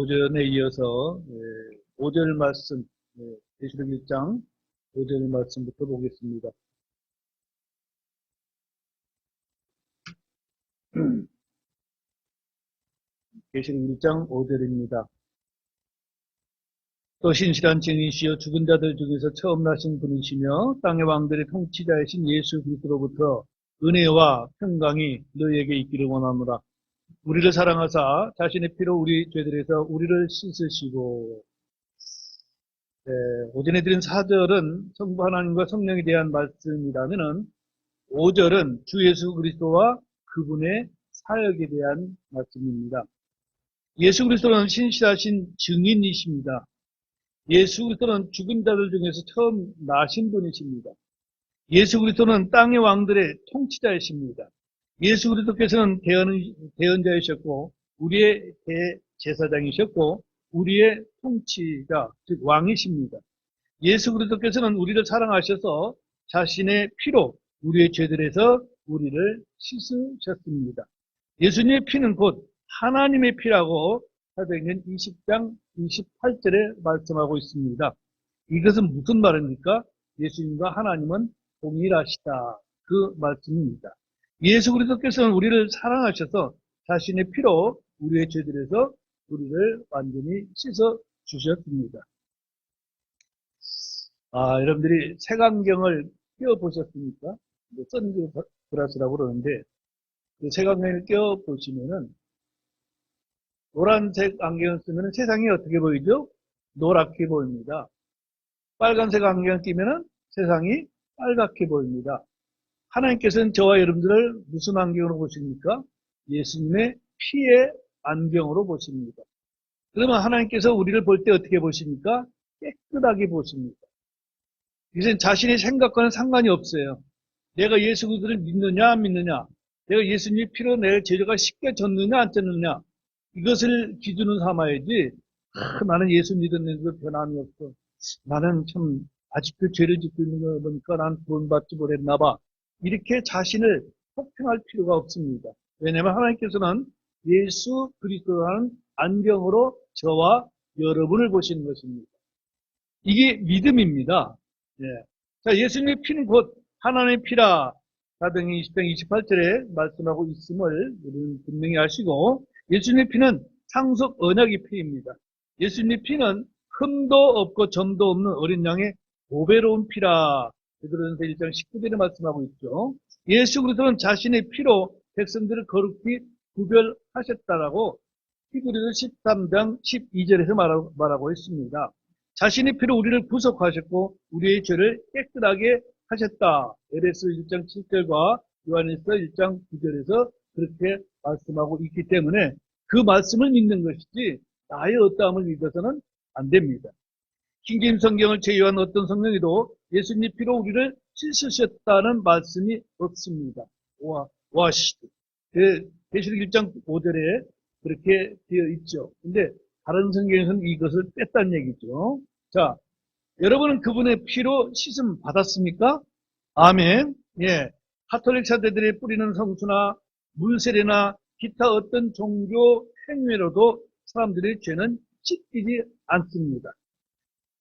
오전에 이어서 5절 말씀, 계시록 1장 5절 말씀부터 보겠습니다. 계시록 1장 5절입니다. 또 신실한 증인이시여 죽은 자들 중에서 처음 나신 분이시며 땅의 왕들의 통치자이신 예수 그리스도로부터 은혜와 평강이 너희에게 있기를 원하노라. 우리를 사랑하사 자신의 피로 우리 죄들에서 우리를 씻으시고. 오전에 드린 4절은 성부 하나님과 성령에 대한 말씀이라면은 5절은 주 예수 그리스도와 그분의 사역에 대한 말씀입니다. 예수 그리스도는 신실하신 증인이십니다. 예수 그리스도는 죽은 자들 중에서 처음 나신 분이십니다. 예수 그리스도는 땅의 왕들의 통치자이십니다. 예수 그리스도께서는 대언자이셨고 우리의 대제사장이셨고 우리의 통치자, 즉 왕이십니다. 예수 그리스도께서는 우리를 사랑하셔서 자신의 피로 우리의 죄들에서 우리를 씻으셨습니다. 예수님의 피는 곧 하나님의 피라고 사도행전 20장 28절에 말씀하고 있습니다. 이것은 무슨 말입니까? 예수님과 하나님은 동일하시다. 그 말씀입니다. 예수 그리스도께서는 우리를 사랑하셔서 자신의 피로 우리의 죄들에서 우리를 완전히 씻어 주셨습니다. 여러분들이 색안경을 껴보셨습니까? 선글라스라고 그러는데 그 색안경을 껴보시면은 노란색 안경을 쓰면 세상이 어떻게 보이죠? 노랗게 보입니다. 빨간색 안경을 끼면은 세상이 빨갛게 보입니다. 하나님께서는 저와 여러분들을 무슨 안경으로 보십니까? 예수님의 피의 안경으로 보십니다. 그러면 하나님께서 우리를 볼 때 어떻게 보십니까? 깨끗하게 보십니다. 이것은 자신의 생각과는 상관이 없어요. 내가 예수 그리스도를 믿느냐 안 믿느냐, 내가 예수님의 피로 내 죄가 씻겨졌느냐 안 졌느냐, 이것을 기준으로 삼아야지 나는 예수 믿었는데도 변함이 없어, 나는 참 아직도 죄를 짓고 있는 거 보니까 난 구원받지 못했나 봐, 이렇게 자신을 폭행할 필요가 없습니다. 왜냐하면 하나님께서는 예수 그리스도라는 안경으로 저와 여러분을 보시는 것입니다. 이게 믿음입니다. 자, 예수님의 피는 곧 하나님의 피라. 사도행전 20장 28절에 말씀하고 있음을 우리는 분명히 아시고, 예수님의 피는 상속 언약의 피입니다. 예수님의 피는 흠도 없고 점도 없는 어린 양의 보배로운 피라. 베드로전서 1장 19절에 말씀하고 있죠. 예수 그리스도는 자신의 피로 백성들을 거룩히 구별하셨다라고 히브리서 13장 12절에서 말하고 있습니다. 자신의 피로 우리를 구속하셨고 우리의 죄를 깨끗하게 하셨다. 에베소 1장 7절과 요한일서 1장 9절에서 그렇게 말씀하고 있기 때문에 그 말씀을 믿는 것이지 나의 어떠함을 믿어서는 안 됩니다. 킹제임스 성경을 제외한 어떤 성경에도 예수님 피로 우리를 씻으셨다는 말씀이 없습니다. 계시록 1장 5절에 그렇게 되어 있죠. 근데 다른 성경에서는 이것을 뺐다는 얘기죠. 자, 여러분은 그분의 피로 씻음 받았습니까? 아멘. 가톨릭 사제들이 뿌리는 성수나 물세례나 기타 어떤 종교 행위로도 사람들의 죄는 씻기지 않습니다.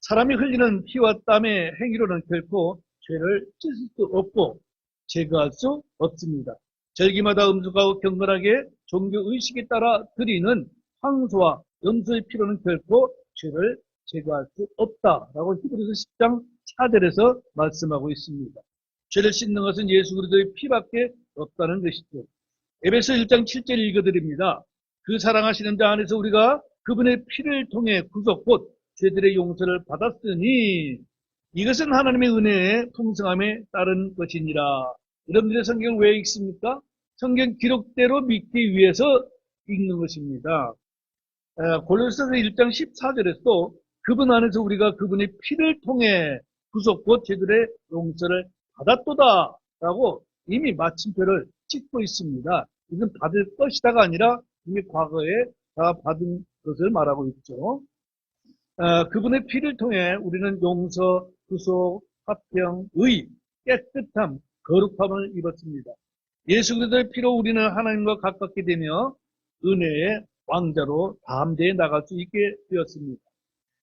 사람이 흘리는 피와 땀의 행위로는 결코 죄를 씻을 수 없고 제거할 수 없습니다. 절기마다 음숙하고 경건하게 종교 의식에 따라 드리는 황소와 염소의 피로는 결코 죄를 제거할 수 없다라고 히브리서 10장 4절에서 말씀하고 있습니다. 죄를 씻는 것은 예수 그리스도의 피밖에 없다는 것이죠. 에베소 1장 7절 읽어드립니다. 그 사랑하시는 자 안에서 우리가 그분의 피를 통해 구속 곧 죄들의 용서를 받았으니 이것은 하나님의 은혜의 풍성함에 따른 것이니라. 여러분들의 성경을 왜 읽습니까? 성경 기록대로 믿기 위해서 읽는 것입니다. 골로새서 1장 14절에서도 그분 안에서 우리가 그분의 피를 통해 구속 곧 죄들의 용서를 받았도다 라고 이미 마침표를 찍고 있습니다. 이건 받을 것이다가 아니라 이미 과거에 다 받은 것을 말하고 있죠. 그분의 피를 통해 우리는 용서, 구속, 화평, 의, 깨끗함, 거룩함을 입었습니다. 예수 그리스도의 피로 우리는 하나님과 가깝게 되며 은혜의 왕자로 다음 대에 나갈 수 있게 되었습니다.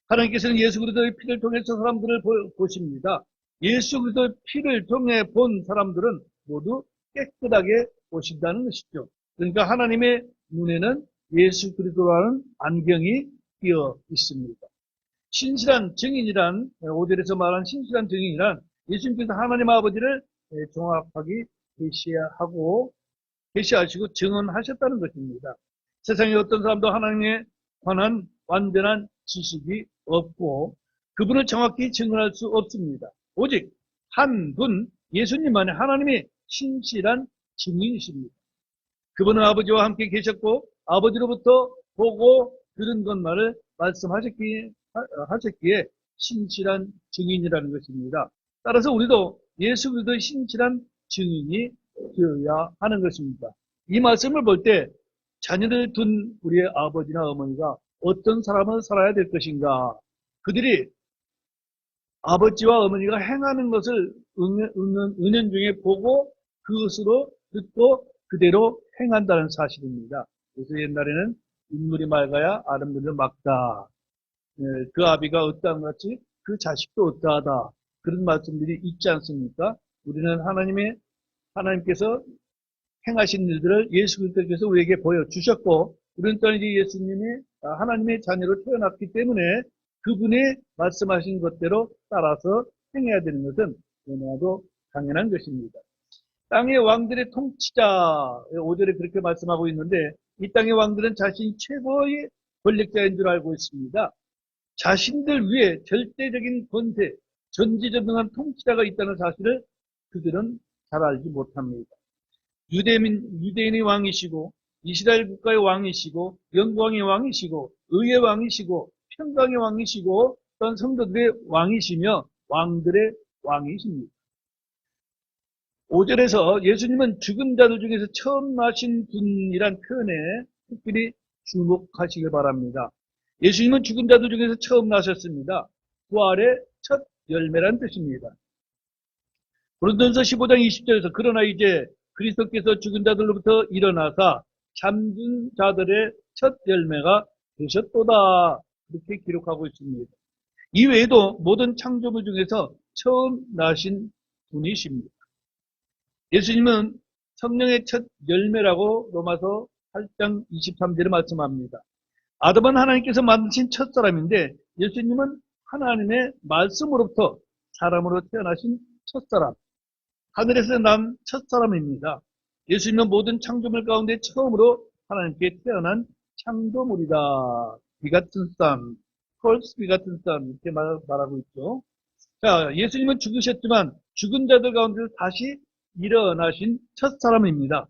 하나님께서는 예수 그리스도의 피를 통해서 사람들을 보십니다. 예수 그리스도의 피를 통해 본 사람들은 모두 깨끗하게 보신다는 것이죠. 그러니까 하나님의 눈에는 예수 그리스도라는 안경이 끼어 있습니다. 신실한 증인이란, 5절에서 말한 신실한 증인이란 예수님께서 하나님 아버지를 정확하게 계시하시고 증언하셨다는 것입니다. 세상에 어떤 사람도 하나님에 관한 완전한 지식이 없고 그분을 정확히 증언할 수 없습니다. 오직 한 분 예수님만이 하나님의 신실한 증인이십니다. 그분은 아버지와 함께 계셨고 아버지로부터 보고 들은 것만을 말씀하셨기에 신실한 증인이라는 것입니다. 따라서 우리도 예수 그리스도의 신실한 증인이 되어야 하는 것입니다. 이 말씀을 볼 때 자녀를 둔 우리의 아버지나 어머니가 어떤 사람을 살아야 될 것인가? 그들이 아버지와 어머니가 행하는 것을 은연중에 보고 그것으로 듣고 그대로 행한다는 사실입니다. 그래서 옛날에는 인물이 맑아야 아랫물을 막다. 그 아비가 어떠한 것 같이 그 자식도 어떠하다. 그런 말씀들이 있지 않습니까? 우리는 하나님께서 행하신 일들을 예수 그리스도께서 우리에게 보여주셨고 우리는 또한 이제 예수님이 하나님의 자녀로 태어났기 때문에 그분이 말씀하신 것대로 따라서 행해야 되는 것은 너무나도 당연한 것입니다. 땅의 왕들의 통치자 5절에 그렇게 말씀하고 있는데 이 땅의 왕들은 자신이 최고의 권력자인 줄 알고 있습니다. 자신들 위에 절대적인 권세, 전지전능한 통치자가 있다는 사실을 그들은 잘 알지 못합니다. 유대인의 왕이시고 이스라엘 국가의 왕이시고 영광의 왕이시고 의의 왕이시고 평강의 왕이시고 또한 성도들의 왕이시며 왕들의 왕이십니다. 5절에서 예수님은 죽은 자들 중에서 처음 나신 분이란 표현에 특별히 주목하시길 바랍니다. 예수님은 죽은 자들 중에서 처음 나셨습니다. 부활의 첫 열매란 뜻입니다. 고린도전서 15장 20절에서 그러나 이제 그리스도께서 죽은 자들로부터 일어나사 잠든 자들의 첫 열매가 되셨도다. 그렇게 기록하고 있습니다. 이 외에도 모든 창조물 중에서 처음 나신 분이십니다. 예수님은 성령의 첫 열매라고 로마서 8장 23절에 말씀합니다. 아담은 하나님께서 만드신 첫 사람인데 예수님은 하나님의 말씀으로부터 사람으로 태어나신 첫 사람, 하늘에서 난 첫 사람입니다. 예수님은 모든 창조물 가운데 처음으로 하나님께 태어난 창조물이다. 비같은 쌈, 펄스 비같은 쌈 이렇게 말하고 있죠. 자, 예수님은 죽으셨지만 죽은 자들 가운데서 다시 일어나신 첫 사람입니다.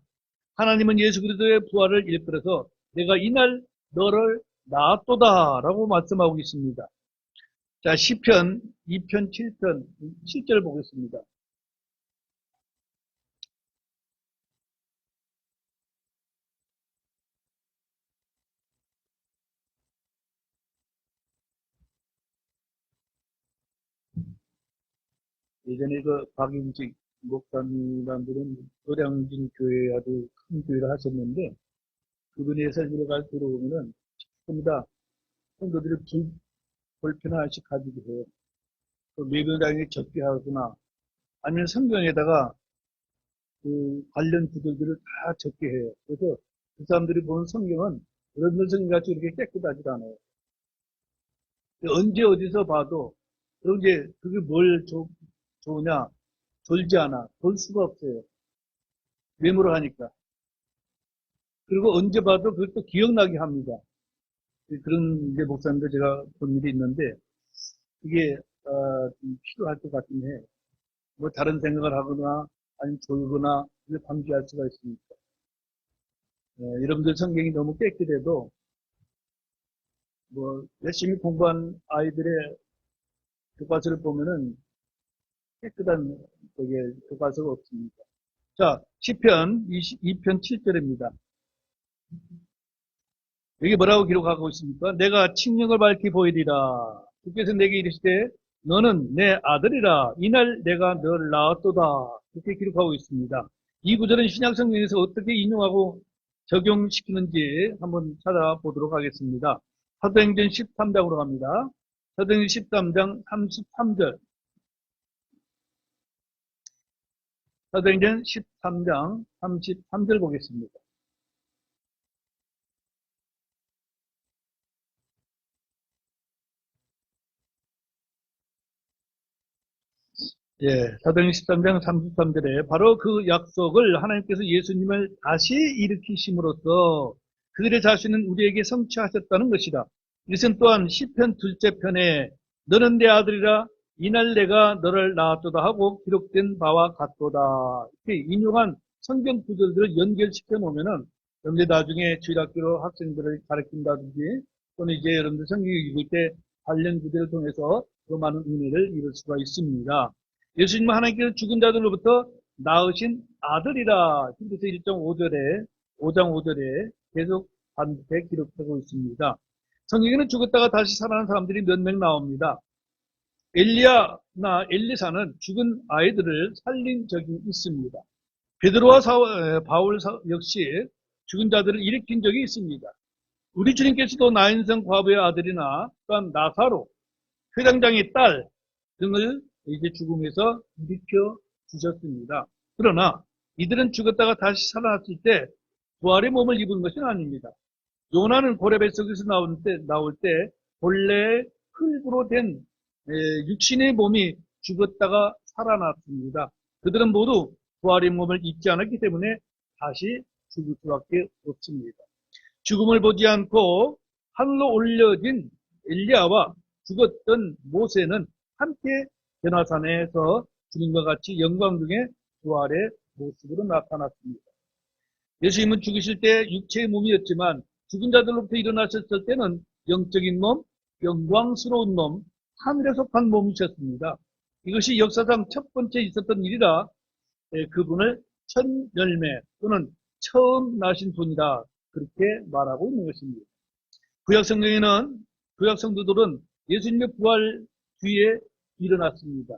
하나님은 예수 그리스도의 부활을 일컬어서 내가 이날 너를 낳았도다 라고 말씀하고 있습니다. 자, 시편 2편 7편 7절 보겠습니다. 예전에 그 박인직 목사님들은 노량진 교회 아주 큰 교회를 하셨는데 그분의 설교를 들어보면은 전부 성도들이 볼펜 하나씩 가지고 해요. 또 매별당에 적게 하거나 아니면 성경에다가 그 관련 구절들을 다 적게 해요. 그래서 그 사람들이 보는 성경은 여러분들 성경같이 이렇게 깨끗하지 않아요. 언제 어디서 봐도 이제 그게 뭘 좋으냐? 졸지 않아. 볼 수가 없어요. 메모를 하니까. 그리고 언제 봐도 그걸 또 기억나게 합니다. 그런 이제 목사님들 제가 본 일이 있는데 이게 좀 필요할 것 같긴 해. 뭐 다른 생각을 하거나 아니면 졸거나 방지할 수가 있으니까. 여러분들 성경이 너무 깨끗해도 뭐 열심히 공부한 아이들의 교과서를 보면은 깨끗한 교과서가 없습니다. 자, 시편 22편 7절입니다. 여기 뭐라고 기록하고 있습니까? 내가 칭령을 밝히 보이리라. 주께서 내게 이르시되 너는 내 아들이라. 이날 내가 너를 낳았도다. 그렇게 기록하고 있습니다. 이 구절은 신약성경에서 어떻게 인용하고 적용시키는지 한번 찾아보도록 하겠습니다. 사도행전 13장으로 갑니다. 사도행전 13장 33절. 사도행전 13장 33절 보겠습니다. 예, 사도행전 13장 33절에 바로 그 약속을 하나님께서 예수님을 다시 일으키심으로써 그들의 자신은 우리에게 성취하셨다는 것이다. 이것은 또한 시편 둘째 편에 너는 내 아들이라 이날 내가 너를 낳았도다 하고 기록된 바와 같도다. 이렇게 인용한 성경 구절들을 연결시켜 놓으면은 여러분들 나중에 주일학교로 학생들을 가르친다든지 또는 이제 여러분들 성경 읽을 때 관련 구절을 통해서 더 많은 은혜를 이룰 수가 있습니다. 예수님은 하나님께서 죽은 자들로부터 낳으신 아들이라. 그래서 5장 5절에 계속 반복해 기록하고 있습니다. 성경에는 죽었다가 다시 살아난 사람들이 몇 명 나옵니다. 엘리야나 엘리사는 죽은 아이들을 살린 적이 있습니다. 베드로와 바울 역시 죽은 자들을 일으킨 적이 있습니다. 우리 주님께서도 나인성 과부의 아들이나 또한 나사로, 회당장의 딸 등을 이제 죽음에서 일으켜 주셨습니다. 그러나 이들은 죽었다가 다시 살아났을 때 부활의 몸을 입은 것은 아닙니다. 요나는 고래 뱃속에서 나올 때 본래 흙으로 된 육신의 몸이 죽었다가 살아났습니다. 그들은 모두 부활의 몸을 입지 않았기 때문에 다시 죽을 수밖에 없습니다. 죽음을 보지 않고 하늘로 올려진 엘리야와 죽었던 모세는 함께 변화산에서 주님과 같이 영광 중에 부활의 모습으로 나타났습니다. 예수님은 죽으실 때 육체의 몸이었지만 죽은 자들로부터 일어나셨을 때는 영적인 몸, 영광스러운 몸, 하늘에 속한 몸이셨습니다. 이것이 역사상 첫 번째 있었던 일이라 그분을 첫 열매 또는 처음 나신 분이다 그렇게 말하고 있는 것입니다. 구약 성경에는 구약 성도들은 예수님의 부활 뒤에 일어났습니다.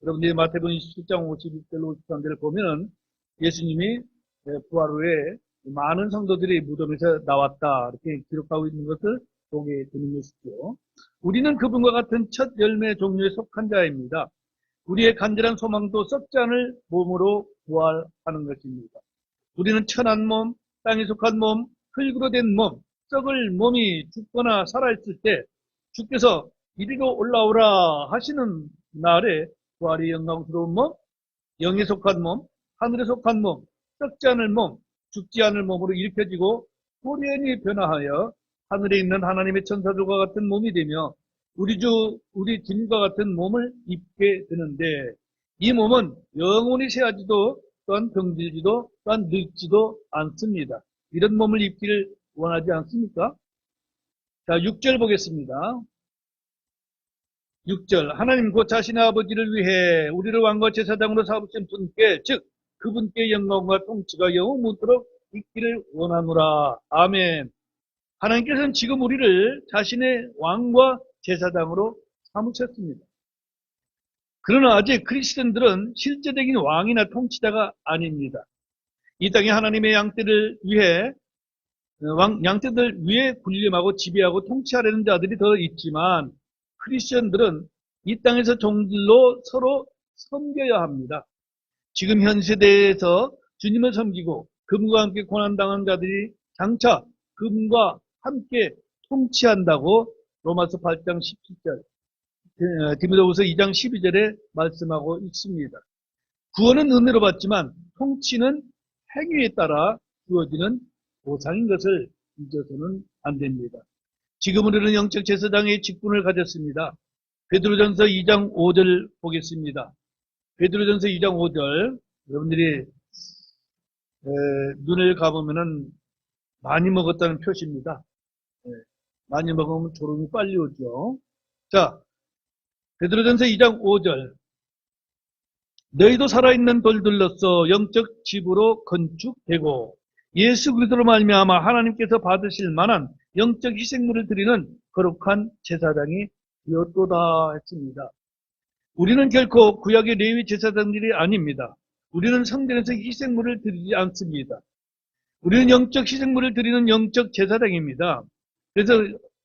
여러분들이 마태복음 27장 51절로 53절을 보면은 예수님이 부활 후에 많은 성도들이 무덤에서 나왔다 이렇게 기록하고 있는 것을 보게 되는 것이죠. 우리는 그분과 같은 첫 열매 종류에 속한 자입니다. 우리의 간절한 소망도 썩지 않을 몸으로 부활하는 것입니다. 우리는 천한 몸, 땅에 속한 몸, 흙으로 된 몸, 썩을 몸이 죽거나 살아있을 때 주께서 이리로 올라오라 하시는 날에 부활의 영광스러운 몸, 영에 속한 몸, 하늘에 속한 몸, 썩지 않을 몸, 죽지 않을 몸으로 일으켜지고 호련히 변화하여 하늘에 있는 하나님의 천사들과 같은 몸이 되며 우리 주님과 같은 몸을 입게 되는데 이 몸은 영원히 쇠하지도 또한 병들지도 또한 늙지도 않습니다. 이런 몸을 입기를 원하지 않습니까? 자, 6절 보겠습니다. 6절 하나님 곧 자신의 아버지를 위해 우리를 왕과 제사장으로 삼으신 분께 즉 그분께 영광과 통치가 영원토록 있기를 원하노라. 아멘. 하나님께서는 지금 우리를 자신의 왕과 제사장으로 삼으셨습니다. 그러나 아직 크리스천들은 실제적인 왕이나 통치자가 아닙니다. 이 땅에 하나님의 양떼들 위에 군림하고 지배하고 통치하려는 자들이 더 있지만 크리스천들은 이 땅에서 종들로 서로 섬겨야 합니다. 지금 현 세대에서 주님을 섬기고 그분과 함께 고난당한 자들이 장차 그분과 함께 통치한다고 로마서 8장 17절, 디모데후서 2장 12절에 말씀하고 있습니다. 구원은 은혜로 받지만 통치는 행위에 따라 주어지는 보상인 것을 잊어서는 안 됩니다. 지금 우리는 영적 제사장의 직분을 가졌습니다. 베드로전서 2장 5절 보겠습니다. 베드로전서 2장 5절 여러분들이 눈을 감으면은 많이 먹었다는 표시입니다. 많이 먹으면 졸음이 빨리 오죠. 자, 베드로전서 2장 5절 너희도 살아있는 돌들로서 영적 집으로 건축되고 예수 그리스도로 말미암아 하나님께서 받으실 만한 영적 희생물을 드리는 거룩한 제사장이 되었도다 했습니다. 우리는 결코 구약의 레위 제사장들이 아닙니다. 우리는 성전에서 희생물을 드리지 않습니다. 우리는 영적 희생물을 드리는 영적 제사장입니다. 그래서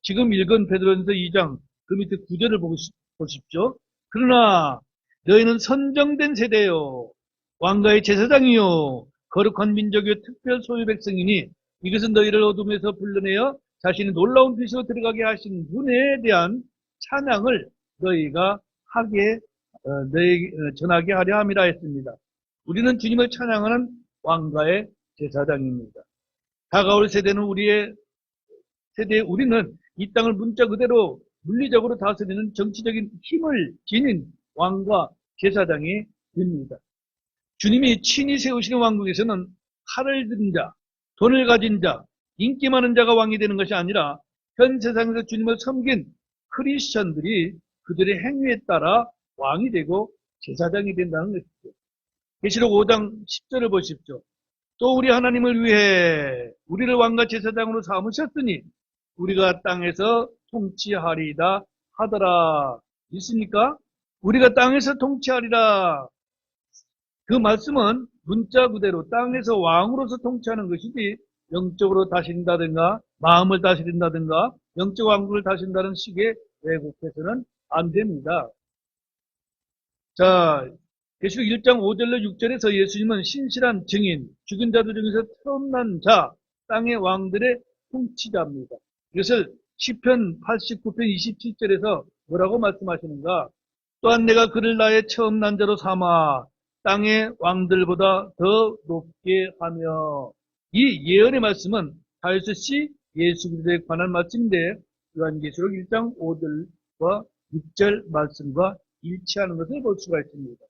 지금 읽은 베드로전서 2장 그 밑에 9절을 보십시오. 그러나 너희는 선정된 세대요, 왕가의 제사장이요, 거룩한 민족이요, 특별 소유 백성이니 이것은 너희를 어둠에서 불러내어 자신의 놀라운 빛으로 들어가게 하신 분에 대한 찬양을 너희가 전하게 하려 함이라 했습니다. 우리는 주님을 찬양하는 왕가의 제사장입니다. 다가올 세대는 우리는 이 땅을 문자 그대로 물리적으로 다스리는 정치적인 힘을 지닌 왕과 제사장이 됩니다. 주님이 친히 세우시는 왕국에서는 칼을 든 자, 돈을 가진 자, 인기 많은 자가 왕이 되는 것이 아니라 현 세상에서 주님을 섬긴 크리스천들이 그들의 행위에 따라 왕이 되고 제사장이 된다는 것이죠. 계시록 5장 10절을 보십시오. 또 우리 하나님을 위해 우리를 왕과 제사장으로 삼으셨으니 우리가 땅에서 통치하리이다 하더라. 있습니까? 우리가 땅에서 통치하리라. 그 말씀은 문자 그대로 땅에서 왕으로서 통치하는 것이지 영적으로 다스린다든가 마음을 다스린다든가 영적 왕국을 다스린다는 식의 왜곡해서는 안 됩니다. 자, 계시록 1장 5절로 6절에서 예수님은 신실한 증인, 죽은 자들 중에서 태어난 자, 땅의 왕들의 통치자입니다. 이것을 시편 89편 27절에서 뭐라고 말씀하시는가? 또한 내가 그를 나의 처음 난 자로 삼아 땅의 왕들보다 더 높게 하며, 이 예언의 말씀은 다윗이 예수 그리스도에 관한 말씀인데 요한계시록 1장 5절과 6절 말씀과 일치하는 것을 볼 수가 있습니다.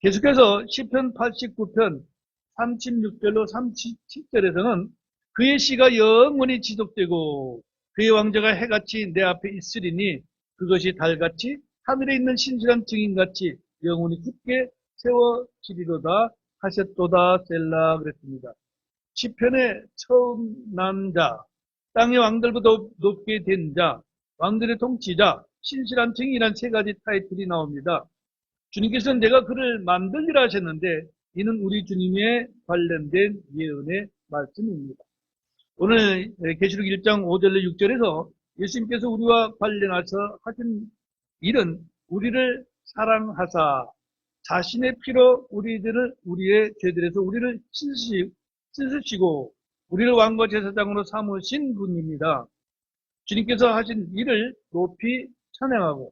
계속해서 시편 89편 36절로 37절에서는 그의 씨가 영원히 지속되고 그의 왕자가 해같이 내 앞에 있으리니 그것이 달같이 하늘에 있는 신실한 증인같이 영원히 굳게 세워지리로다 하셨도다 셀라 그랬습니다. 시편의 처음 난 자, 땅의 왕들보다 높게 된 자, 왕들의 통치자, 신실한 증인이란 세 가지 타이틀이 나옵니다. 주님께서는 내가 그를 만들리라 하셨는데 이는 우리 주님에 관련된 예언의 말씀입니다. 오늘 계시록 1장 5절로 6절에서 예수님께서 우리와 관련해서 하신 일은 우리를 사랑하사 자신의 피로 우리의 죄들에서 우리를 씻으시고 우리를 왕과 제사장으로 삼으신 분입니다. 주님께서 하신 일을 높이 찬양하고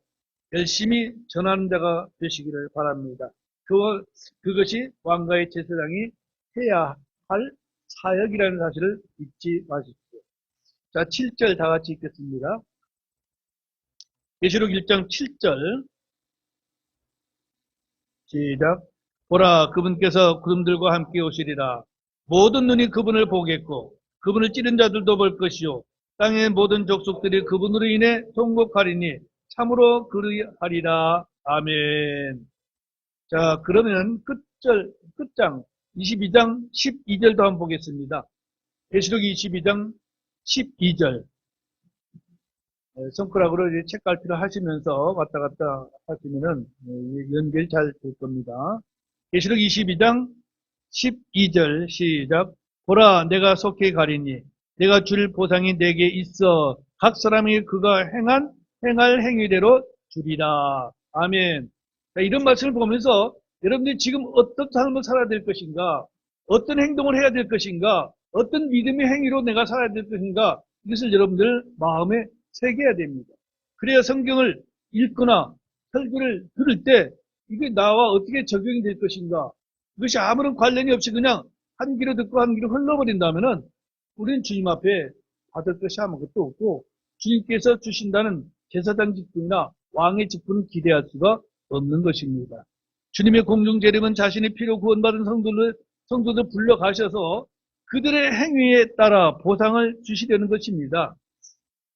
열심히 전하는 자가 되시기를 바랍니다. 그것이 왕가의 제사장이 해야 할 사역이라는 사실을 잊지 마십시오. 자, 7절 다 같이 읽겠습니다. 계시록 1장 7절 시작. 보라, 그분께서 구름들과 함께 오시리라. 모든 눈이 그분을 보겠고 그분을 찌른 자들도 볼 것이요 땅의 모든 족속들이 그분으로 인해 통곡하리니 참으로 그리하리라. 아멘. 자, 그러면 끝장 22장 12절도 한번 보겠습니다. 계시록 22장 12절. 손가락으로 책갈피를 하시면서 왔다 갔다 하시면은 연결 잘 될 겁니다. 계시록 22장 12절 시작. 보라, 내가 속히 가리니 내가 줄 보상이 내게 있어 각 사람이 그가 행할 행위대로 주리라. 아멘. 자, 이런 말씀을 보면서 여러분들이 지금 어떤 삶을 살아야 될 것인가, 어떤 행동을 해야 될 것인가, 어떤 믿음의 행위로 내가 살아야 될 것인가, 이것을 여러분들 마음에 새겨야 됩니다. 그래야 성경을 읽거나 설교를 들을 때 이게 나와 어떻게 적용이 될 것인가, 이것이 아무런 관련이 없이 그냥 한 귀로 듣고 한 귀로 흘러버린다면은 우리는 주님 앞에 받을 것이 아무것도 없고 주님께서 주신다는 제사장 직분이나 왕의 직분을 기대할 수가 없는 것입니다. 주님의 공중재림은 자신의 피로 구원받은 성도들 불러가셔서 그들의 행위에 따라 보상을 주시려는 것입니다.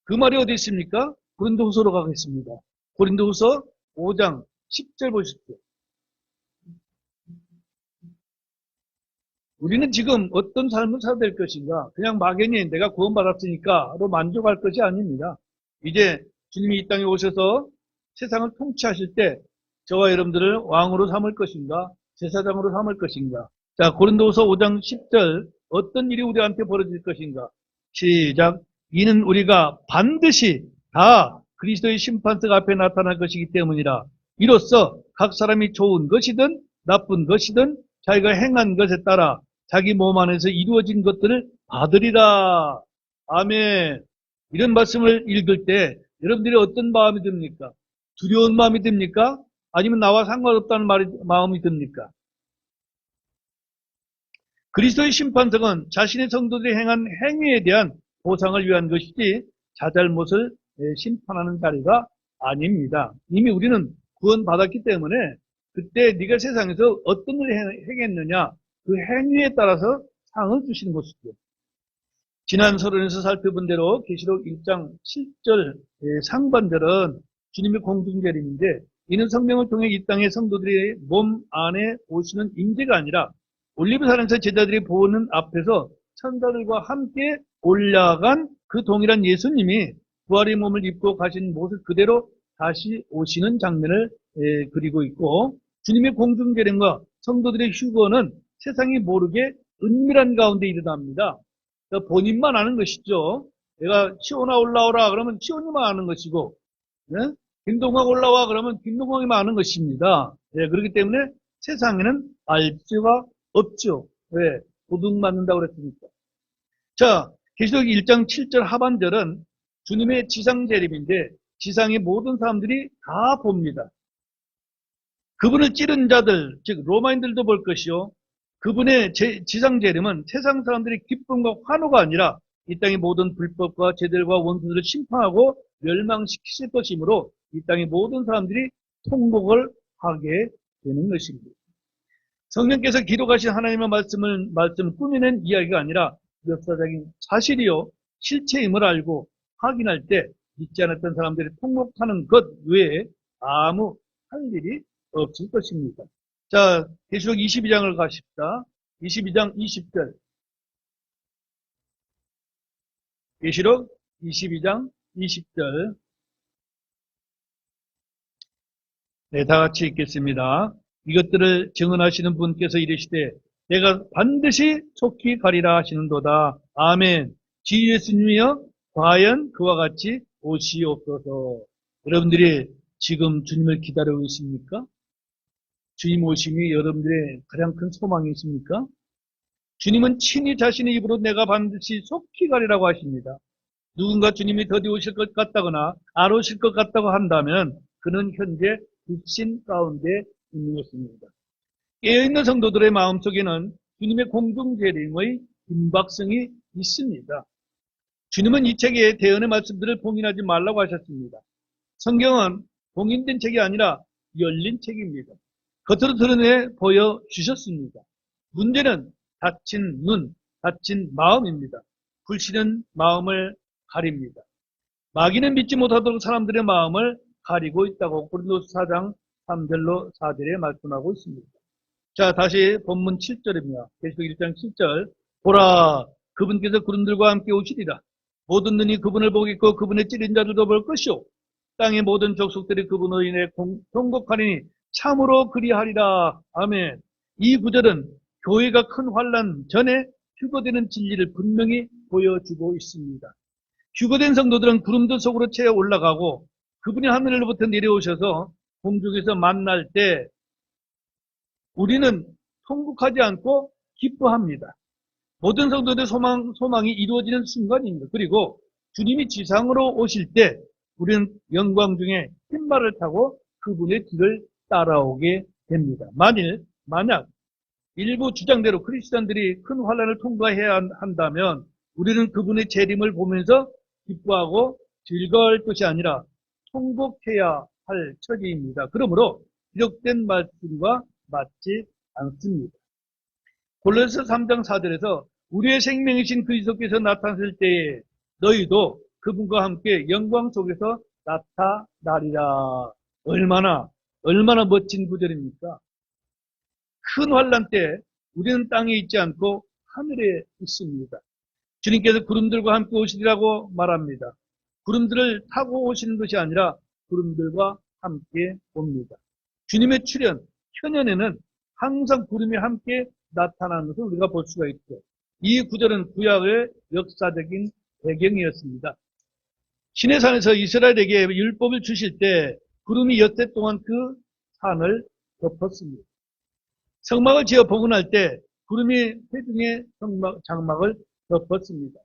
그 말이 어디 있습니까? 고린도후서로 가겠습니다. 고린도후서 5장 10절 보십시오. 우리는 지금 어떤 삶을 살아야 될 것인가? 그냥 막연히 내가 구원받았으니까로 만족할 것이 아닙니다. 이제 주님이 이 땅에 오셔서 세상을 통치하실 때 저와 여러분들을 왕으로 삼을 것인가? 제사장으로 삼을 것인가? 자, 고린도후서 5장 10절 어떤 일이 우리한테 벌어질 것인가? 시작. 이는 우리가 반드시 다 그리스도의 심판석 앞에 나타날 것이기 때문이라. 이로써 각 사람이 좋은 것이든 나쁜 것이든 자기가 행한 것에 따라 자기 몸 안에서 이루어진 것들을 받으리라. 아멘. 이런 말씀을 읽을 때 여러분들이 어떤 마음이 듭니까? 두려운 마음이 듭니까? 아니면 나와 상관없다는 마음이 듭니까? 그리스도의 심판석은 자신의 성도들이 행한 행위에 대한 보상을 위한 것이지 자잘못을 심판하는 자리가 아닙니다. 이미 우리는 구원받았기 때문에 그때 네가 세상에서 어떤 일을 행했느냐 그 행위에 따라서 상을 주시는 것이죠. 지난 서론에서 살펴본 대로 계시록 1장 7절 상반절은 주님의 공중재림인데 이는 성령을 통해 이 땅의 성도들의 몸 안에 오시는 임재가 아니라 올리브산에서 제자들이 보는 앞에서 천사들과 함께 올라간 그 동일한 예수님이 부활의 몸을 입고 가신 모습 그대로 다시 오시는 장면을 그리고 있고 주님의 공중재림과 성도들의 휴거는 세상이 모르게 은밀한 가운데 일어납니다. 그러니까 본인만 아는 것이죠. 내가 시온아 올라오라 그러면 시온이만 아는 것이고 네? 김동광 올라와 그러면 김동광이만 아는 것입니다. 네, 그렇기 때문에 세상에는 알 수가 없죠. 왜? 도둑 맞는다고 그랬으니까. 자, 계시록 1장 7절 하반절은 주님의 지상 재림인데 지상의 모든 사람들이 다 봅니다. 그분을 찌른 자들, 즉 로마인들도 볼 것이요. 그분의 지상 재림은 세상 사람들의 기쁨과 환호가 아니라 이 땅의 모든 불법과 죄들과 원수들을 심판하고 멸망시키실 것이므로 이 땅의 모든 사람들이 통곡을 하게 되는 것입니다. 성령께서 기록하신 하나님의 말씀 꾸며낸 이야기가 아니라 역사적인 사실이요 실체임을 알고 확인할 때 믿지 않았던 사람들이 통곡하는 것 외에 아무 할 일이 없을 것입니다. 자, 계시록 22장을 가십시다. 22장 20절. 계시록 22장 20절. 네, 다 같이 읽겠습니다. 이것들을 증언하시는 분께서 이르시되 내가 반드시 속히 가리라 하시는도다. 아멘. 주 예수님이여 과연 그와 같이 오시옵소서. 여러분들이 지금 주님을 기다리고 있습니까? 주님 오심이 여러분들의 가장 큰 소망이십니까? 주님은 친히 자신의 입으로 내가 반드시 속히 가리라고 하십니다. 누군가 주님이 더디 오실 것 같다거나 안 오실 것 같다고 한다면 그는 현재 불신 가운데 있는 것입니다. 깨어있는 성도들의 마음속에는 주님의 공중재림의 임박성이 있습니다. 주님은 이 책에 대언의 말씀들을 봉인하지 말라고 하셨습니다. 성경은 봉인된 책이 아니라 열린 책입니다. 겉으로 드러내 보여주셨습니다. 문제는 닫힌 눈, 닫힌 마음입니다. 불신은 마음을 가립니다. 마귀는 믿지 못하도록 사람들의 마음을 가리고 있다고 고린도서 4장 3절로 4절에 말씀하고 있습니다. 자, 다시 본문 7절입니다. 계시록 1장 7절. 보라, 그분께서 구름들과 함께 오시리라. 모든 눈이 그분을 보겠고 그분의 찌린 자들도 볼 것이요. 땅의 모든 족속들이 그분으로 인해 통곡하리니 참으로 그리하리라. 아멘. 이 구절은 교회가 큰 환난 전에 휴거되는 진리를 분명히 보여주고 있습니다. 휴거된 성도들은 구름들 속으로 채 올라가고 그분이 하늘로부터 내려오셔서 공중에서 만날 때 우리는 통곡하지 않고 기뻐합니다. 모든 성도들의 소망이 이루어지는 순간입니다. 그리고 주님이 지상으로 오실 때 우리는 영광 중에 흰말을 타고 그분의 뒤를 따라오게 됩니다. 만약 일부 주장대로 크리스천들이 큰 환난을 통과해야 한다면 우리는 그분의 재림을 보면서 기뻐하고 즐거울 것이 아니라 통곡해야 할 처지입니다. 그러므로 기록된 말씀과 맞지 않습니다. 골로새 3장 4절에서 우리의 생명이신 그리스도께서 나타났을 때에 너희도 그분과 함께 영광 속에서 나타나리라. 얼마나 멋진 구절입니까? 큰 환난 때 우리는 땅에 있지 않고 하늘에 있습니다. 주님께서 구름들과 함께 오시리라고 말합니다. 구름들을 타고 오시는 것이 아니라 구름들과 함께 옵니다. 주님의 출현, 현현에는 항상 구름이 함께 나타나는 것을 우리가 볼 수가 있죠. 이 구절은 구약의 역사적인 배경이었습니다. 시내산에서 이스라엘에게 율법을 주실 때 구름이 엿새 동안 그 산을 덮었습니다. 성막을 지어 복원할 때 구름이 회중의 장막을 덮었습니다.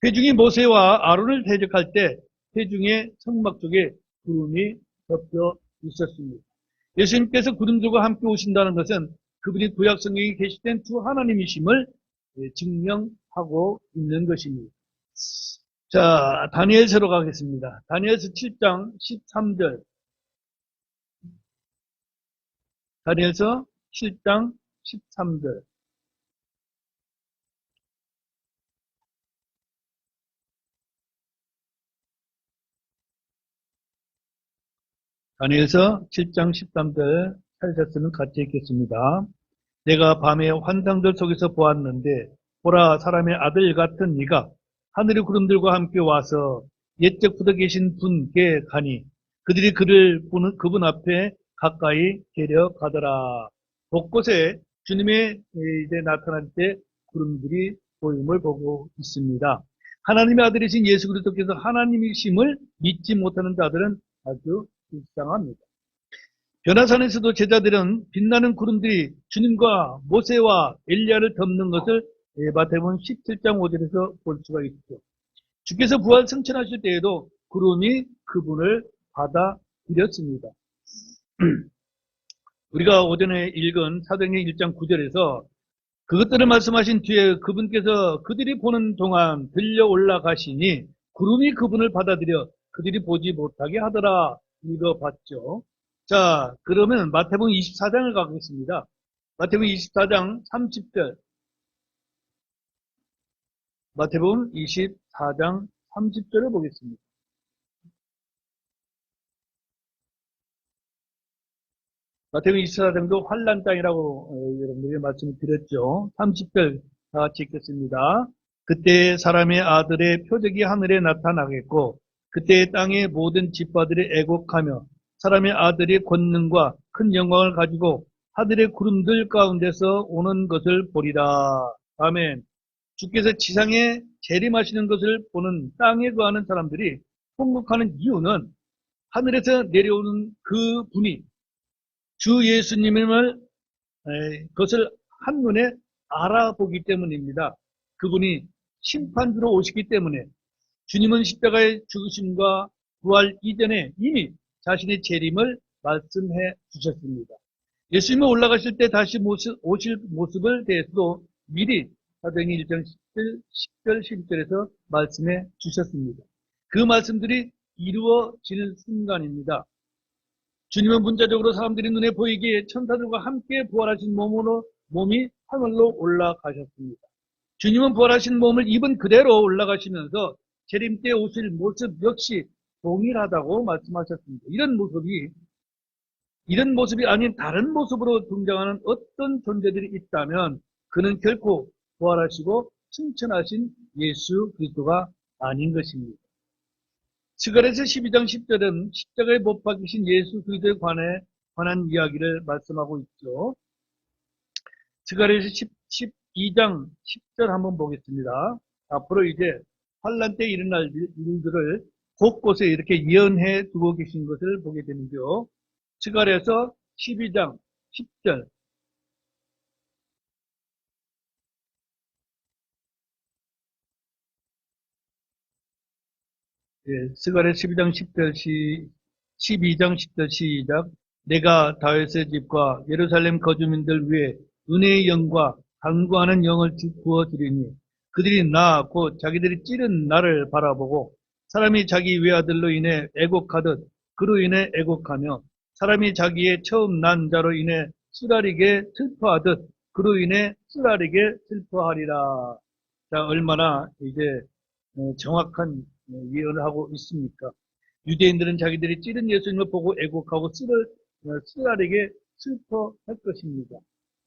회중이 모세와 아론을 대적할 때 회중의 성막 쪽에 구름이 덮여 있었습니다. 예수님께서 구름들과 함께 오신다는 것은 그분이 구약 성경에 계시된 주 하나님이심을 증명하고 있는 것입니다. 자, 다니엘서로 가겠습니다. 다니엘서 7장 13절. 다니엘서 7장 13절. 다니엘서 7장 13절 찾으셨으면 같이 읽겠습니다. 내가 밤에 환상들 속에서 보았는데 보라 사람의 아들 같은 이가 하늘의 구름들과 함께 와서 옛적부터 계신 분께 가니 그들이 그를 보는 그분 앞에 가까이 데려가더라. 곳곳에 주님의 이제 나타날 때 구름들이 보임을 보고 있습니다. 하나님의 아들이신 예수 그리스도께서 하나님이심을 믿지 못하는 자들은 아주 불쌍합니다. 변화산에서도 제자들은 빛나는 구름들이 주님과 모세와 엘리야를 덮는 것을 마태복음 17장 5절에서 볼 수가 있죠. 주께서 부활 승천하실 때에도 구름이 그분을 받아들였습니다. 우리가 오전에 읽은 사도행전 1장 9절에서 그것들을 말씀하신 뒤에 그분께서 그들이 보는 동안 들려 올라가시니 구름이 그분을 받아들여 그들이 보지 못하게 하더라 읽어봤죠. 자, 그러면 마태복음 24장을 가겠습니다. 마태복음 24장 30절. 마태복음 24장 30절을 보겠습니다. 마태복음 24장도 환란 땅이라고 여러분들에게 말씀을 드렸죠. 30절 다 같이 읽겠습니다. 그때 사람의 아들의 표적이 하늘에 나타나겠고 그때 땅의 모든 지파들이 애곡하며 사람의 아들이 권능과 큰 영광을 가지고 하늘의 구름들 가운데서 오는 것을 보리라. 아멘. 주께서 지상에 재림하시는 것을 보는 땅에 거하는 사람들이 통곡하는 이유는 하늘에서 내려오는 그 분이 주 예수님을 그것을 한눈에 알아보기 때문입니다. 그분이 심판주로 오시기 때문에 주님은 십자가의 죽으심과 부활 이전에 이미 자신의 재림을 말씀해 주셨습니다. 예수님이 올라가실 때 다시 오실 모습을 대해서도 미리 사도행전 1장 10절, 11절에서 말씀해 주셨습니다. 그 말씀들이 이루어질 순간입니다. 주님은 문자적으로 사람들이 눈에 보이기에 천사들과 함께 부활하신 몸이 하늘로 올라가셨습니다. 주님은 부활하신 몸을 입은 그대로 올라가시면서 재림 때 오실 모습 역시 동일하다고 말씀하셨습니다. 이런 모습이 아닌 다른 모습으로 등장하는 어떤 존재들이 있다면 그는 결코 부활하시고 승천하신 예수 그리스도가 아닌 것입니다. 스가랴서 12장 10절은 십자가에 못 박히신 예수 그리스도에 관한 이야기를 말씀하고 있죠. 스가랴서 12장 10절 한번 보겠습니다. 앞으로 이제 환란 때 일어날 일들을 곳곳에 이렇게 예언해 두고 계신 것을 보게 되는데요. 스가랴서 12장 10절. 스가랴 12장 10절 12장 10절 시작. 내가 다윗의 집과 예루살렘 거주민들 위에 은혜의 영과 간구하는 영을 부어주리니 그들이 나 곧 자기들이 찌른 나를 바라보고 사람이 자기 외아들로 인해 애곡하듯 그로 인해 애곡하며 사람이 자기의 처음 난 자로 인해 쓰라리게 슬퍼하듯 그로 인해 쓰라리게 슬퍼하리라. 자, 얼마나 이제 정확한 예언을 하고 있습니까? 유대인들은 자기들이 찌른 예수님을 보고 애곡하고 쓰라리게 슬퍼할 것입니다.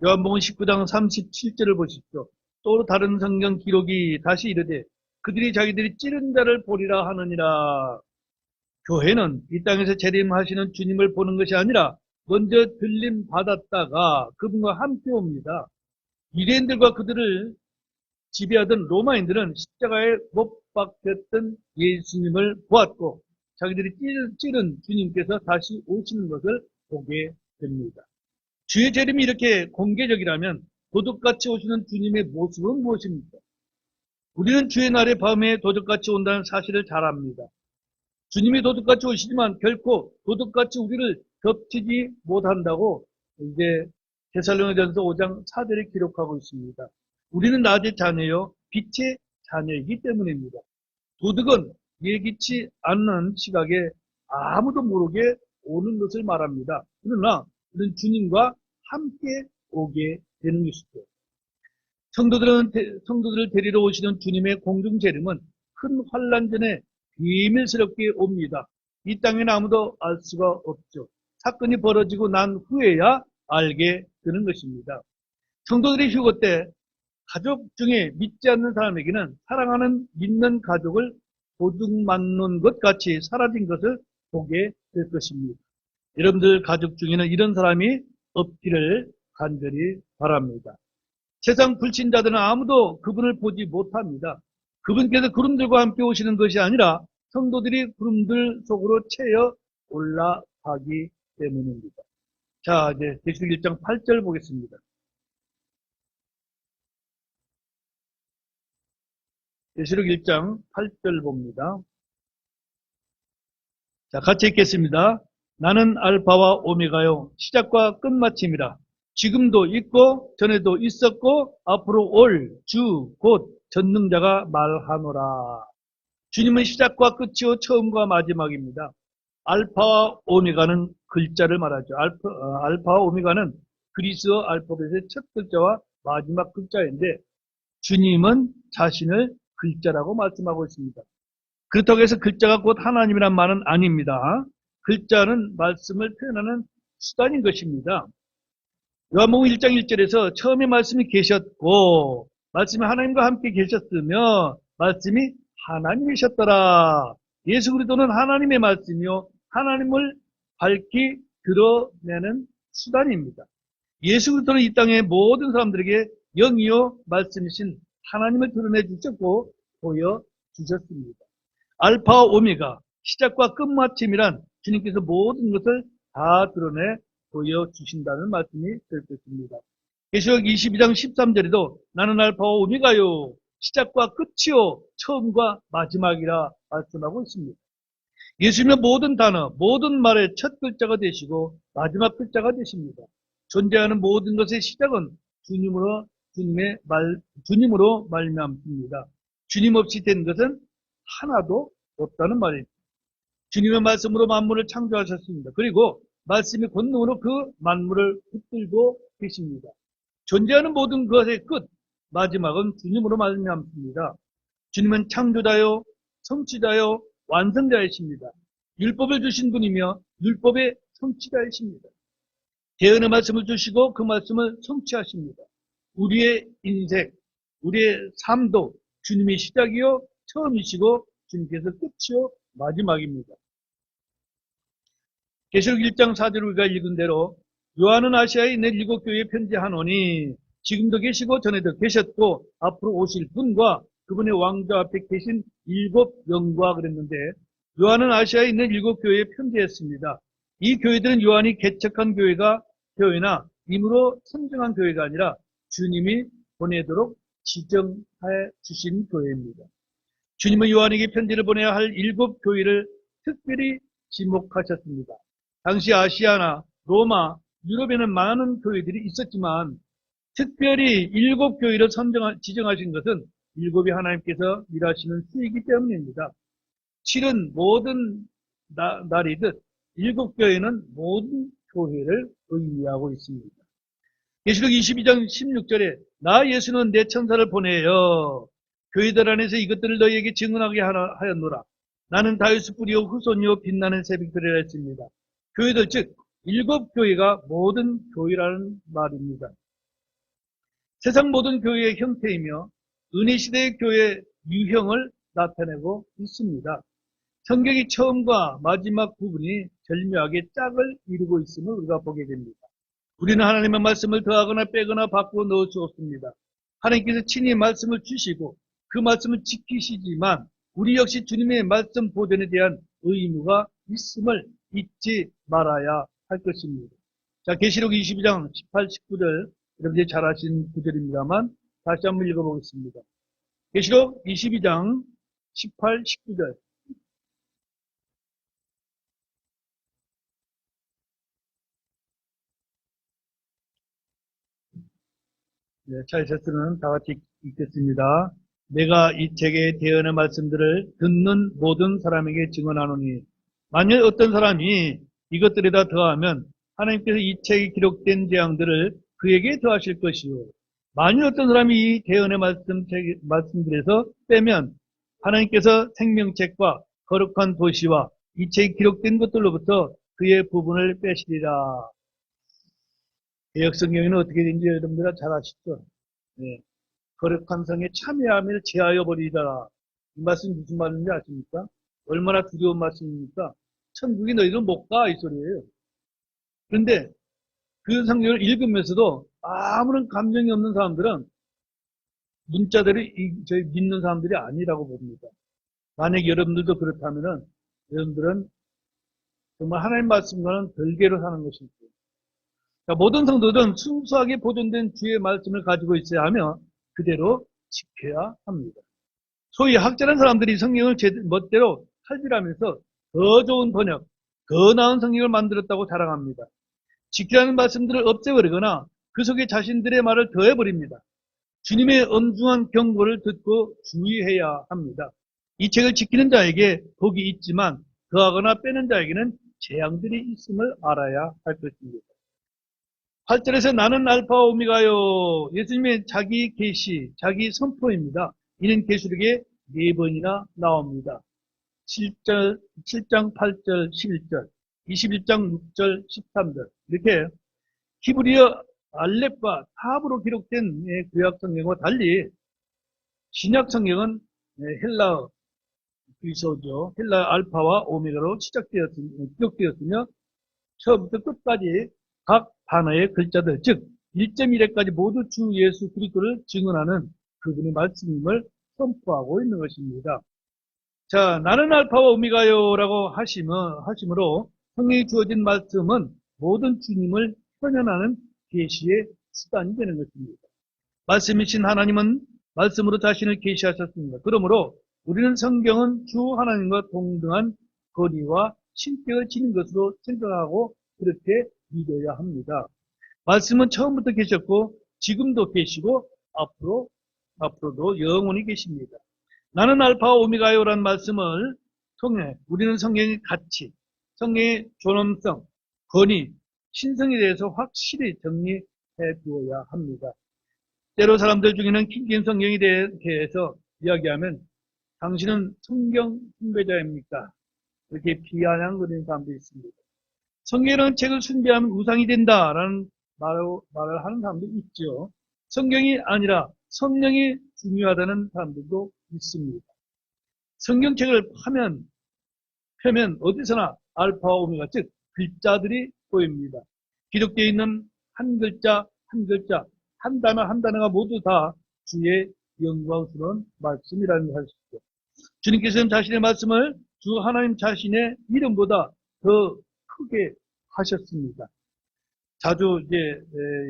요한복음 19장 37절을 보십시오. 또 다른 성경 기록이 다시 이르되 그들이 자기들이 찌른 자를 보리라 하느니라. 교회는 이 땅에서 재림하시는 주님을 보는 것이 아니라 먼저 들림 받았다가 그분과 함께 옵니다. 유대인들과 그들을 지배하던 로마인들은 십자가에 못 박혔던 예수님을 보았고 자기들이 찌른 주님께서 다시 오시는 것을 보게 됩니다. 주의 재림이 이렇게 공개적이라면 도둑같이 오시는 주님의 모습은 무엇입니까? 우리는 주의 날의 밤에 도둑같이 온다는 사실을 잘 압니다. 주님이 도둑같이 오시지만 결코 도둑같이 우리를 덮치지 못한다고 이제 데살로니가전서 5장 4절에 기록하고 있습니다. 우리는 낮의 자녀요 빛의 자녀이기 때문입니다. 도둑은 예기치 않는 시각에 아무도 모르게 오는 것을 말합니다. 그러나 우리는 주님과 함께 오게 되는 것이죠. 성도들을 데리러 오시는 주님의 공중 재림은 큰 환란 전에 비밀스럽게 옵니다. 이 땅에는 아무도 알 수가 없죠. 사건이 벌어지고 난 후에야 알게 되는 것입니다. 성도들의 휴거 때 가족 중에 믿지 않는 사람에게는 사랑하는 믿는 가족을 도둑 맞는 것 같이 사라진 것을 보게 될 것입니다. 여러분들 가족 중에는 이런 사람이 없기를 간절히 바랍니다. 세상 불신자들은 아무도 그분을 보지 못합니다. 그분께서 구름들과 함께 오시는 것이 아니라 성도들이 구름들 속으로 채여 올라가기 때문입니다. 자, 이제 계시록 1장 8절 보겠습니다. 계시록 1장 8절 봅니다. 자, 같이 읽겠습니다. 나는 알파와 오메가요 시작과 끝마침이라. 지금도 있고 전에도 있었고 앞으로 올 주 곧 전능자가 말하노라. 주님은 시작과 끝이요 처음과 마지막입니다. 알파와 오메가는 글자를 말하죠. 알파와 오메가는 그리스어 알파벳의 첫 글자와 마지막 글자인데 주님은 자신을 글자라고 말씀하고 있습니다. 그렇다고 해서 글자가 곧 하나님이란 말은 아닙니다. 글자는 말씀을 표현하는 수단인 것입니다. 요한복음 1장 1절에서 처음에 말씀이 계셨고 말씀이 하나님과 함께 계셨으며 말씀이 하나님이셨더라. 예수 그리스도는 하나님의 말씀이요 하나님을 밝히 드러내는 수단입니다. 예수 그리스도는 이 땅의 모든 사람들에게 영이요 말씀이신 하나님을 드러내 주셨고 보여주셨습니다. 알파와 오메가 시작과 끝마침이란 주님께서 모든 것을 다 드러내 보여주신다는 말씀이 될 것입니다. 계시록 22장 13절에도 나는 알파와 오메가요 시작과 끝이요 처음과 마지막이라 말씀하고 있습니다. 예수님은 모든 단어, 모든 말의 첫 글자가 되시고 마지막 글자가 되십니다. 존재하는 모든 것의 시작은 주님으로 말미암습니다. 주님 없이 된 것은 하나도 없다는 말입니다. 주님의 말씀으로 만물을 창조하셨습니다. 그리고 말씀의 권능으로 그 만물을 붙들고 계십니다. 존재하는 모든 것의 끝, 마지막은 주님으로 말미암습니다. 주님은 창조자요, 성취자요, 완성자이십니다. 율법을 주신 분이며 율법의 성취자이십니다. 대언의 말씀을 주시고 그 말씀을 성취하십니다. 우리의 인생, 우리의 삶도 주님의 시작이요 처음이시고 주님께서 끝이요 마지막입니다. 계시록 1장 4절 우리가 읽은 대로 요한은 아시아에 있는 7교회에 편지하노니 지금도 계시고 전에도 계셨고 앞으로 오실 분과 그분의 왕좌 앞에 계신 7영과 그랬는데 요한은 아시아에 있는 7교회에 편지했습니다. 이 교회들은 요한이 개척한 교회나 임으로 선정한 교회가 아니라 주님이 보내도록 지정해 주신 교회입니다. 주님은 요한에게 편지를 보내야 할 7교회를 특별히 지목하셨습니다. 당시 아시아나 로마, 유럽에는 많은 교회들이 있었지만 특별히 7교회를 지정하신 것은 7이 하나님께서 일하시는 수이기 때문입니다. 7은 모든 날이듯 7교회는 모든 교회를 의미하고 있습니다. 계시록 22장 16절에 나 예수는 내 천사를 보내어 교회들 안에서 이것들을 너희에게 증언하게 하였노라. 나는 다윗의 뿌리요 후손이요 빛나는 새벽별이라 했습니다. 교회들 즉 7교회가 모든 교회라는 말입니다. 세상 모든 교회의 형태이며 은혜시대의 교회의 유형을 나타내고 있습니다. 성경의 처음과 마지막 부분이 절묘하게 짝을 이루고 있음을 우리가 보게 됩니다. 우리는 하나님의 말씀을 더하거나 빼거나 바꾸어 넣을 수 없습니다. 하나님께서 친히 말씀을 주시고 그 말씀을 지키시지만 우리 역시 주님의 말씀 보존에 대한 의무가 있음을 잊지 말아야 할 것입니다. 자, 계시록 22장 18, 19절 여러분들이 잘 아시는 구절입니다만 다시 한번 읽어보겠습니다. 계시록 22장 18, 19절. 네, 차이셔츠는 다 같이 읽겠습니다. 내가 이 책에 대언의 말씀들을 듣는 모든 사람에게 증언하노니 만일 어떤 사람이 이것들에다 더하면 하나님께서 이 책에 기록된 재앙들을 그에게 더하실 것이요. 만일 어떤 사람이 이 대언의 말씀들에서 빼면 하나님께서 생명책과 거룩한 도시와 이 책에 기록된 것들로부터 그의 부분을 빼시리라. 개혁성경에는 어떻게 되는지 여러분들 잘 아시죠? 네. 거룩한 성에 참여함을 제하여 버리라. 이 말씀이 무슨 말인지 아십니까? 얼마나 두려운 말씀입니까? 천국에 너희는 못 가, 이 소리예요. 그런데 그 성경을 읽으면서도 아무런 감정이 없는 사람들은 문자대로 저희 믿는 사람들이 아니라고 봅니다. 만약 여러분들도 그렇다면은 여러분들은 정말 하나님 말씀과는 별개로 사는 것이죠. 모든 성도들은 순수하게 보존된 주의 말씀을 가지고 있어야 하며 그대로 지켜야 합니다. 소위 학자란 사람들이 성경을 제 멋대로 칼질하면서 더 좋은 번역, 더 나은 성경을 만들었다고 자랑합니다. 지키라는 말씀들을 없애버리거나 그 속에 자신들의 말을 더해버립니다. 주님의 엄중한 경고를 듣고 주의해야 합니다. 이 책을 지키는 자에게 복이 있지만 더하거나 빼는 자에게는 재앙들이 있음을 알아야 할 것입니다. 8절에서 나는 알파와 오메가요. 예수님의 자기 계시, 자기 선포입니다. 이는 계시록에 4번이나 나옵니다. 7장 8절, 11절, 21장 6절, 13절. 이렇게 히브리어 알렙과 탑으로 기록된 구약 성경과 달리 신약 성경은 헬라어 그리스어죠. 헬라 알파와 오메가로 기록되었으며 처음부터 끝까지 각 단어의 글자들, 즉 1.1회까지 모두 주 예수 그리스도를 증언하는 그분의 말씀임을 선포하고 있는 것입니다. 자, 나는 알파와 오메가요라고 하심으로 성경에 주어진 말씀은 모든 주님을 현현하는 계시의 수단이 되는 것입니다. 말씀이신 하나님은 말씀으로 자신을 계시하셨습니다. 그러므로 우리는 성경은 주 하나님과 동등한 거리와 신격을 지닌 것으로 생각하고 그렇게 믿어야 합니다. 말씀은 처음부터 계셨고 지금도 계시고 앞으로도 영원히 계십니다. 나는 알파와 오메가요라는 말씀을 통해 우리는 성경의 가치, 성경의 존엄성, 권위, 신성에 대해서 확실히 정리해 두어야 합니다. 때로 사람들 중에는 킹제임스 성경에 대해서 이야기하면 당신은 성경 숭배자입니까? 이렇게 비아냥거리는 사람도 있습니다. 성경이라는 책을 숭배하면 우상이 된다라는 말을 하는 사람도 있죠. 성경이 아니라 성령이 중요하다는 사람들도 있습니다. 성경책을 펴면 어디서나 알파와 오메가, 즉 글자들이 보입니다. 기록되어 있는 한 글자, 한 단어가 모두 다 주의 영광스러운 말씀이라는 것이죠. 주님께서는 자신의 말씀을 주 하나님 자신의 이름보다 더 크게 하셨습니다. 자주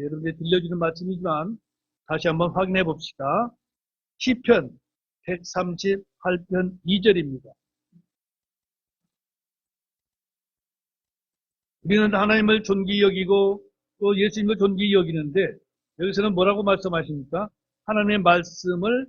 여러분들이 들려주는 말씀이지만 다시 한번 확인해 봅시다. 시편 138편 2절입니다. 우리는 하나님을 존귀히 여기고 또 예수님을 존귀히 여기는데 여기서는 뭐라고 말씀하십니까? 하나님의 말씀을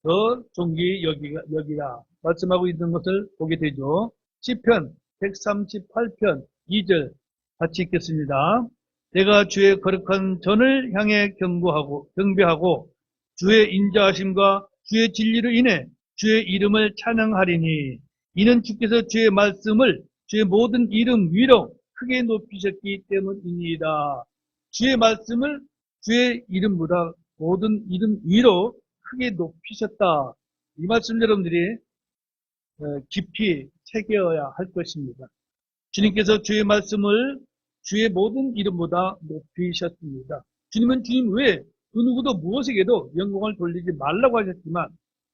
더 존귀히 여기라 말씀하고 있는 것을 보게 되죠. 시편 138편 2절 같이 읽겠습니다. 내가 주의 거룩한 전을 향해 경배하고 주의 인자하심과 주의 진리를 인해 주의 이름을 찬양하리니 이는 주께서 주의 말씀을 주의 모든 이름 위로 크게 높이셨기 때문입니다. 주의 말씀을 주의 이름보다 모든 이름 위로 크게 높이셨다. 이 말씀 여러분들이 깊이 새겨야 할 것입니다. 주님께서 주의 말씀을 주의 모든 이름보다 높이셨습니다. 주님은 주님 외에 그 누구도 무엇에게도 영광을 돌리지 말라고 하셨지만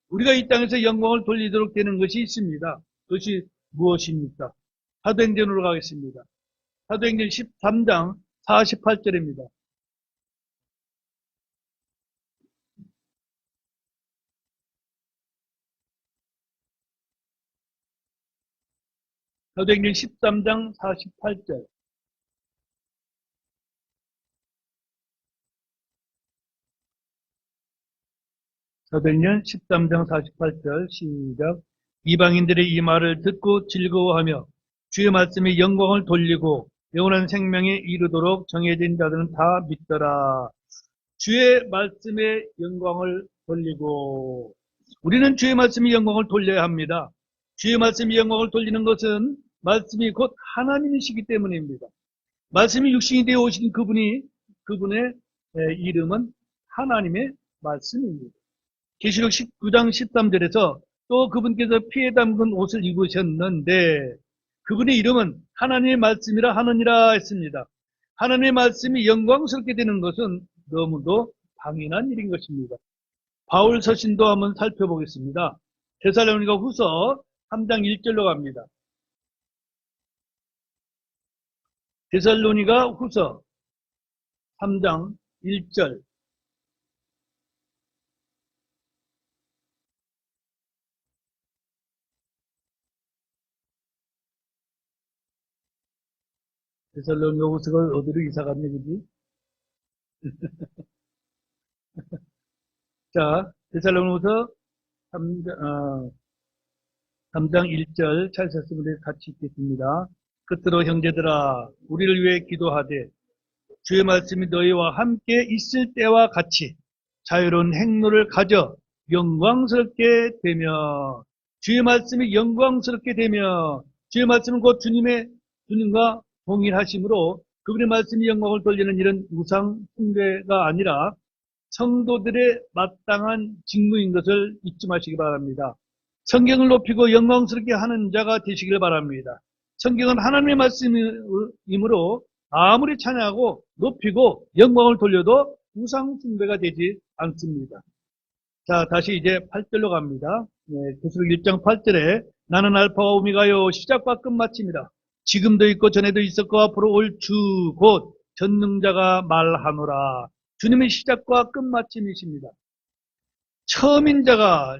우리가 이 땅에서 영광을 돌리도록 되는 것이 있습니다. 그것이 무엇입니까? 사도행전으로 가겠습니다. 사도행전 13장 48절입니다. 사도행전 13장 48절. 사도행전 13장 48절 시작. 이방인들의 이 말을 듣고 즐거워하며 주의 말씀에 영광을 돌리고 영원한 생명에 이르도록 정해진 자들은 다 믿더라. 주의 말씀에 영광을 돌리고 우리는 주의 말씀에 영광을 돌려야 합니다. 주의 말씀에 영광을 돌리는 것은 말씀이 곧 하나님이시기 때문입니다. 말씀이 육신이 되어 오신 그분의 이름은 하나님의 말씀입니다. 계시록 19장 13절에서 또 그분께서 피에 담근 옷을 입으셨는데 그분의 이름은 하나님의 말씀이라 하느니라 했습니다. 하나님의 말씀이 영광스럽게 되는 것은 너무도 당연한 일인 것입니다. 바울 서신도 한번 살펴보겠습니다. 데살로니가 후서 3장 1절로 갑니다. 데살로니가 후서 3장 1절. 데살로니가 후서가 어디로 이사 갔니, 그지? 자, 데살로니가 후서 3장 1절 찾으셨으면 같이 읽겠습니다. 끝으로 형제들아, 우리를 위해 기도하되 주의 말씀이 너희와 함께 있을 때와 같이 자유로운 행로를 가져 영광스럽게 되며 주의 말씀이 영광스럽게 되며 주의 말씀은 곧 주님과 동일하심으로 그분의 말씀이 영광을 돌리는 일은 우상 숭배가 아니라 성도들의 마땅한 직무인 것을 잊지 마시기 바랍니다. 성경을 높이고 영광스럽게 하는 자가 되시길 바랍니다. 성경은 하나님의 말씀이므로 아무리 찬양하고 높이고 영광을 돌려도 우상 숭배가 되지 않습니다. 자, 다시 이제 8절로 갑니다. 계시록 1장 8절에 나는 알파와 오메가요 시작과 끝마침이라. 지금도 있고 전에도 있었고 앞으로 올 주 곧 전능자가 말하노라. 주님의 시작과 끝마침이십니다. 처음인 자가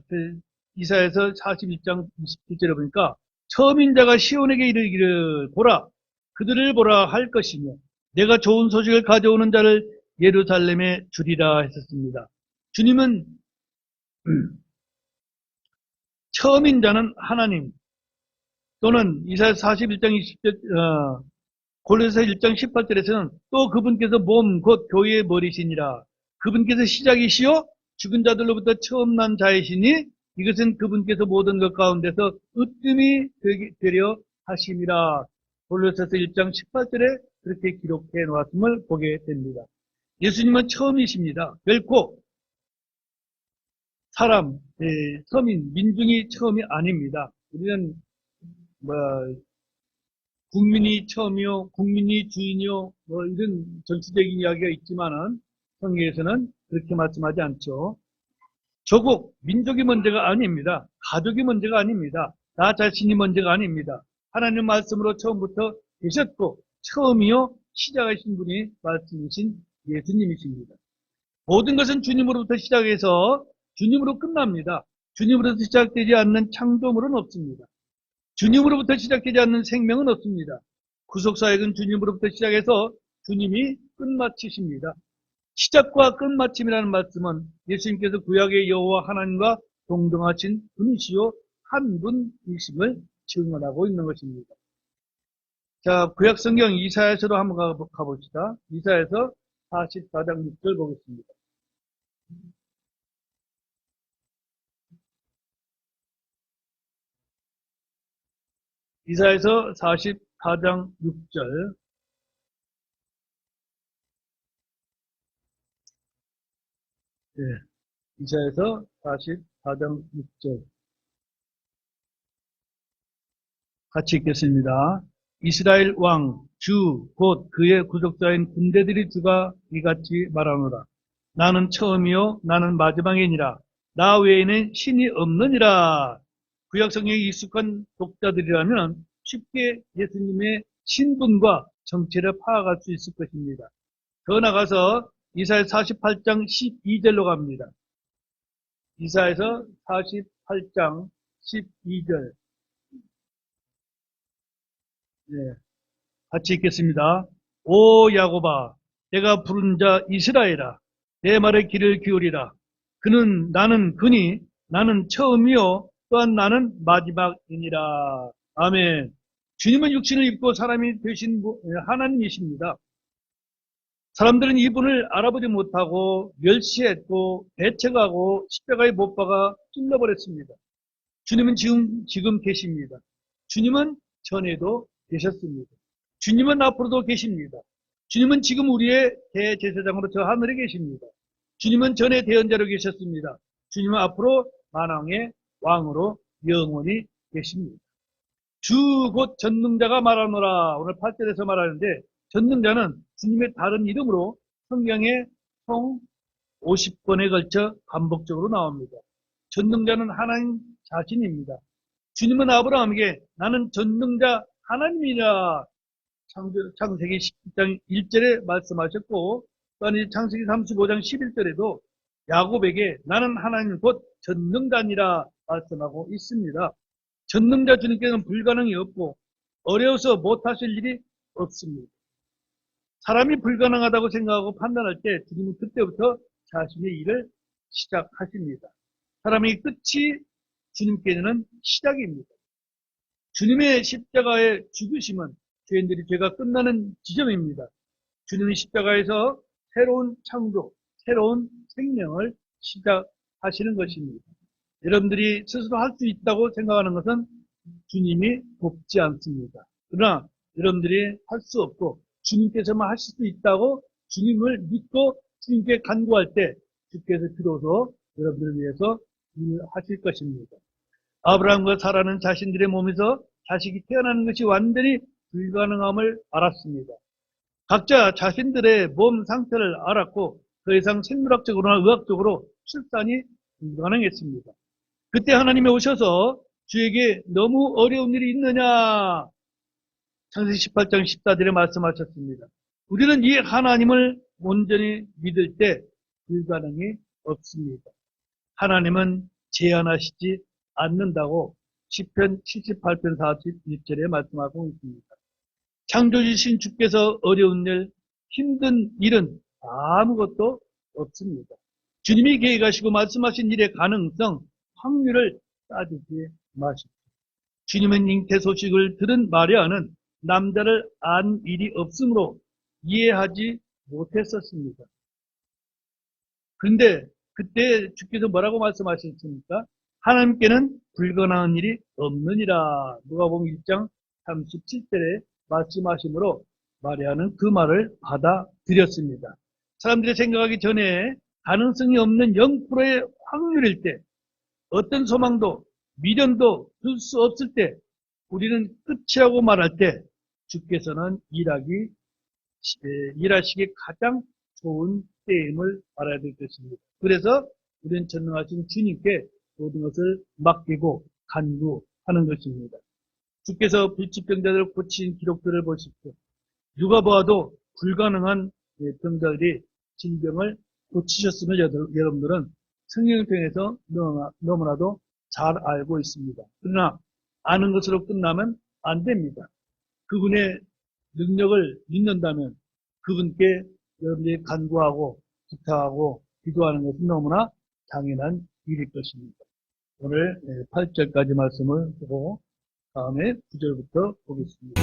이사야서 41장 27절에 보니까 처음인 자가 시온에게 이르기를 보라 그들을 보라 할 것이며 내가 좋은 소식을 가져오는 자를 예루살렘에 주리라 했었습니다. 주님은 처음인 자는 하나님 또는 이사야 41장 20절 골로새 1장 18절에서는 또 그분께서 몸 곧 교회의 머리시니라. 그분께서 시작이시요 죽은 자들로부터 처음 난 자이시니 이것은 그분께서 모든 것 가운데서 으뜸이 되려 하심이라. 골로새서 1장 18절에 그렇게 기록해 놓았음을 보게 됩니다. 예수님은 처음이십니다. 결코 사람, 서민, 민중이 처음이 아닙니다. 우리는 국민이 처음이요, 국민이 주인이요, 이런 정치적인 이야기가 있지만은 성경에서는 그렇게 말씀하지 않죠. 조국, 민족이 문제가 아닙니다. 가족이 문제가 아닙니다. 나 자신이 문제가 아닙니다. 하나님 말씀으로 처음부터 계셨고 처음이요 시작하신 분이 말씀이신 예수님이십니다. 모든 것은 주님으로부터 시작해서 주님으로 끝납니다. 주님으로부터 시작되지 않는 창조물은 없습니다. 주님으로부터 시작되지 않는 생명은 없습니다. 구속사역은 주님으로부터 시작해서 주님이 끝마치십니다. 시작과 끝마침이라는 말씀은 예수님께서 구약의 여호와 하나님과 동등하신 분이시요 한 분이심을 증언하고 있는 것입니다. 자, 구약 성경 이사야서로 한번 가봅시다. 이사야서 44장 6절 보겠습니다. 이사야서 44장 6절. 네, 이사야서 44장 6절. 같이 읽겠습니다. 이스라엘 왕, 주, 곧 그의 구속자인 군대들이 주가 이같이 말하노라. 나는 처음이요 나는 마지막이니라. 나 외에는 신이 없느니라. 구약성경에 익숙한 독자들이라면 쉽게 예수님의 신분과 정체를 파악할 수 있을 것입니다. 더 나가서 이사야 48장 12절로 갑니다. 이사야서 48장 12절. 네, 같이 읽겠습니다. 오 야곱아, 내가 부른 자 이스라엘아, 내 말에 귀를 기울이라. 나는 그니 나는 처음이요 또한 나는 마지막이니라. 아멘. 주님은 육신을 입고 사람이 되신 하나님이십니다. 사람들은 이분을 알아보지 못하고 멸시했고 배척하고 십자가에 못 박아 찔러버렸습니다. 주님은 지금 계십니다. 주님은 전에도 계셨습니다. 주님은 앞으로도 계십니다. 주님은 지금 우리의 대제사장으로 저 하늘에 계십니다. 주님은 전에 대언자로 계셨습니다. 주님은 앞으로 만왕의 왕으로 영원히 계십니다. 주 곧 전능자가 말하노라. 오늘 8절에서 말하는데 전능자는 주님의 다른 이름으로 성경에 총 50번에 걸쳐 반복적으로 나옵니다. 전능자는 하나님 자신입니다. 주님은 아브라함에게 나는 전능자 하나님이라 창세기 17장 1절에 말씀하셨고 또한 창세기 35장 11절에도 야곱에게 나는 하나님 곧 전능자니라 말씀하고 있습니다. 전능자 주님께서는 불가능이 없고 어려워서 못하실 일이 없습니다. 사람이 불가능하다고 생각하고 판단할 때 주님은 그때부터 자신의 일을 시작하십니다. 사람의 끝이 주님께는 시작입니다. 주님의 십자가의 죽으심은 죄인들이 죄가 끝나는 지점입니다. 주님은 십자가에서 새로운 창조, 새로운 생명을 시작하시는 것입니다. 여러분들이 스스로 할 수 있다고 생각하는 것은 주님이 돕지 않습니다. 그러나 여러분들이 할 수 없고 주님께서만 하실 수 있다고 주님을 믿고 주님께 간구할 때 주께서 비로소 여러분들을 위해서 일을 하실 것입니다. 아브라함과 사라는 자신들의 몸에서 자식이 태어나는 것이 완전히 불가능함을 알았습니다. 각자 자신들의 몸 상태를 알았고 더 이상 생물학적으로나 의학적으로 출산이 불가능했습니다. 그때 하나님이 오셔서 주에게 너무 어려운 일이 있느냐? 창세기 18장 14절에 말씀하셨습니다. 우리는 이 하나님을 온전히 믿을 때 불가능이 없습니다. 하나님은 제한하시지 않는다고 시편 78편 41절에 말씀하고 있습니다. 창조주신 주께서 어려운 일, 힘든 일은 아무것도 없습니다. 주님이 계획하시고 말씀하신 일의 가능성, 확률을 따지지 마십시오. 주님은 잉태 소식을 들은 마리아는 남자를 안 일이 없으므로 이해하지 못했었습니다. 그런데 그때 주께서 뭐라고 말씀하셨습니까? 하나님께는 불가능한 일이 없느니라. 누가복음 1장 37절에 말씀하시므로 마리아는 그 말을 받아들였습니다. 사람들이 생각하기 전에 가능성이 없는 0%의 확률일 때 어떤 소망도 미련도 둘 수 없을 때 우리는 끝이라고 말할 때 주께서는 일하시기 가장 좋은 때임을 알아야 될 것입니다. 그래서 우리는 전능하신 주님께 모든 것을 맡기고 간구하는 것입니다. 주께서 불치병자들을 고친 기록들을 보십시오. 누가 보아도 불가능한 병자들이 질병을 고치셨음을 여러분들은 성경을 통해서 너무나도 잘 알고 있습니다. 그러나 아는 것으로 끝나면 안 됩니다. 그분의 능력을 믿는다면 그분께 여러분들이 간구하고 부탁하고 기도하는 것은 너무나 당연한 일일 것입니다. 오늘 8절까지 말씀을 보고 다음에 9절부터 보겠습니다.